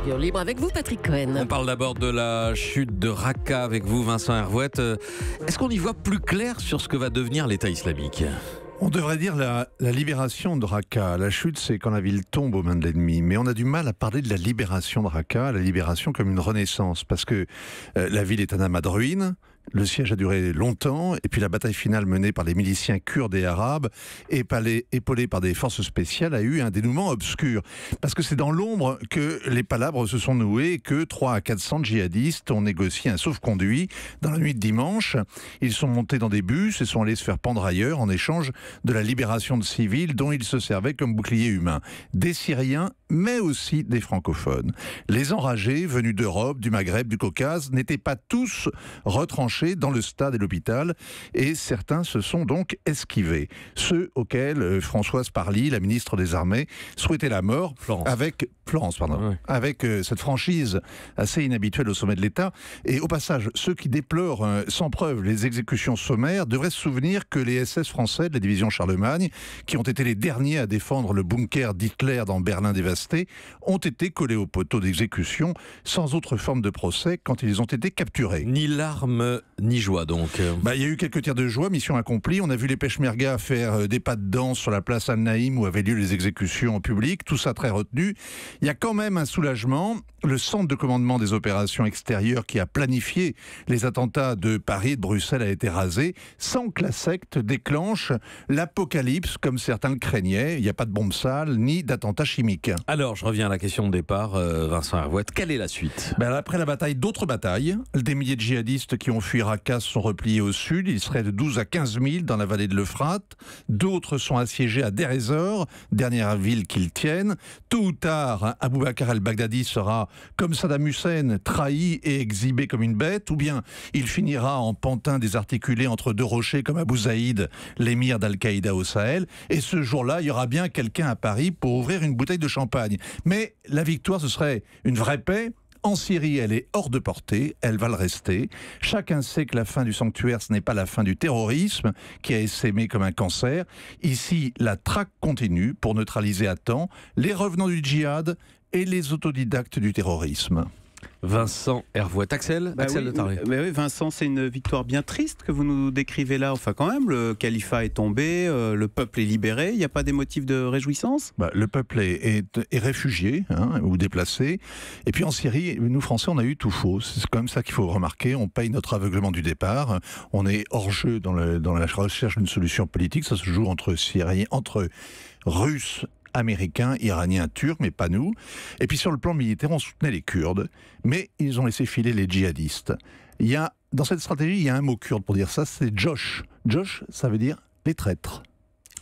Culture Libre avec vous, Patrick Cohen. On parle d'abord de la chute de Raqqa avec vous, Vincent Hervouette. Est-ce qu'on y voit plus clair sur ce que va devenir l'État islamique ? On devrait dire la libération de Raqqa. La chute, c'est quand la ville tombe aux mains de l'ennemi. Mais on a du mal à parler de la libération de Raqqa, la libération comme une renaissance. Parce que la ville est un amas de ruines. Le siège a duré longtemps, et puis la bataille finale menée par les miliciens kurdes et arabes, épaulés par des forces spéciales, a eu un dénouement obscur. Parce que c'est dans l'ombre que les palabres se sont nouées, et que 300 à 400 djihadistes ont négocié un sauf-conduit dans la nuit de dimanche. Ils sont montés dans des bus et sont allés se faire pendre ailleurs en échange de la libération de civils dont ils se servaient comme bouclier humain. Des Syriens, mais aussi des francophones. Les enragés, venus d'Europe, du Maghreb, du Caucase, n'étaient pas tous retranchés dans le stade et l'hôpital, et certains se sont donc esquivés. Ceux auxquels Françoise Parly, la ministre des Armées, souhaitait la mort avec cette franchise assez inhabituelle au sommet de l'État. Et au passage, ceux qui déplorent sans preuve les exécutions sommaires devraient se souvenir que les SS français de la division Charlemagne, qui ont été les derniers à défendre le bunker d'Hitler dans Berlin dévasté, ont été collés au poteau d'exécution sans autre forme de procès quand ils ont été capturés. Ni larmes ni joie donc. Il y a eu quelques tirs de joie, mission accomplie. On a vu les Peshmerga faire des pas de danse sur la place Al-Naïm où avaient lieu les exécutions en public. Tout ça très retenu. Il y a quand même un soulagement. Le centre de commandement des opérations extérieures qui a planifié les attentats de Paris et de Bruxelles a été rasé sans que la secte déclenche l'apocalypse comme certains le craignaient. Il n'y a pas de bombes sales ni d'attentats chimiques. Alors, je reviens à la question de départ, Vincent Hervouette. Quelle est la suite ? Après la bataille, d'autres batailles. Des milliers de djihadistes qui ont fui Raqqa sont repliés au sud. Ils seraient de 12 à 15 000 dans la vallée de l'Euphrate. D'autres sont assiégés à Deir ez-Zor, dernière ville qu'ils tiennent. Tôt ou tard, Abou Bakr el-Baghdadi sera, comme Saddam Hussein, trahi et exhibé comme une bête, ou bien il finira en pantin désarticulé entre deux rochers comme Abu Zaïd, l'émir d'Al-Qaïda au Sahel. Et ce jour-là, il y aura bien quelqu'un à Paris pour ouvrir une bouteille de champagne. Mais la victoire, ce serait une vraie paix. En Syrie, elle est hors de portée, elle va le rester. Chacun sait que la fin du sanctuaire, ce n'est pas la fin du terrorisme, qui a essaimé comme un cancer. Ici, la traque continue pour neutraliser à temps les revenants du djihad et les autodidactes du terrorisme. Vincent Hervouette. Axel de Tarlet. Oui, Vincent, c'est une victoire bien triste que vous nous décrivez là. Enfin, quand même, le califat est tombé, le peuple est libéré. Il n'y a pas des motifs de réjouissance ? Le peuple est réfugié ou déplacé. Et puis en Syrie, nous Français, on a eu tout faux. C'est quand même ça qu'il faut remarquer. On paye notre aveuglement du départ. On est hors jeu dans la recherche d'une solution politique. Ça se joue entre Syriens, entre Russes, Américains, Iraniens, Turcs, mais pas nous. Et puis sur le plan militaire, on soutenait les Kurdes, mais ils ont laissé filer les djihadistes. Dans cette stratégie, il y a un mot kurde pour dire ça, c'est Josh. Josh, ça veut dire les traîtres.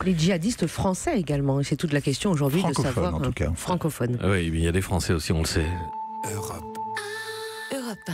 Les djihadistes français également, c'est toute la question aujourd'hui de savoir. En tout cas. Francophone. Oui, il y a des Français aussi, on le sait. Europe 1.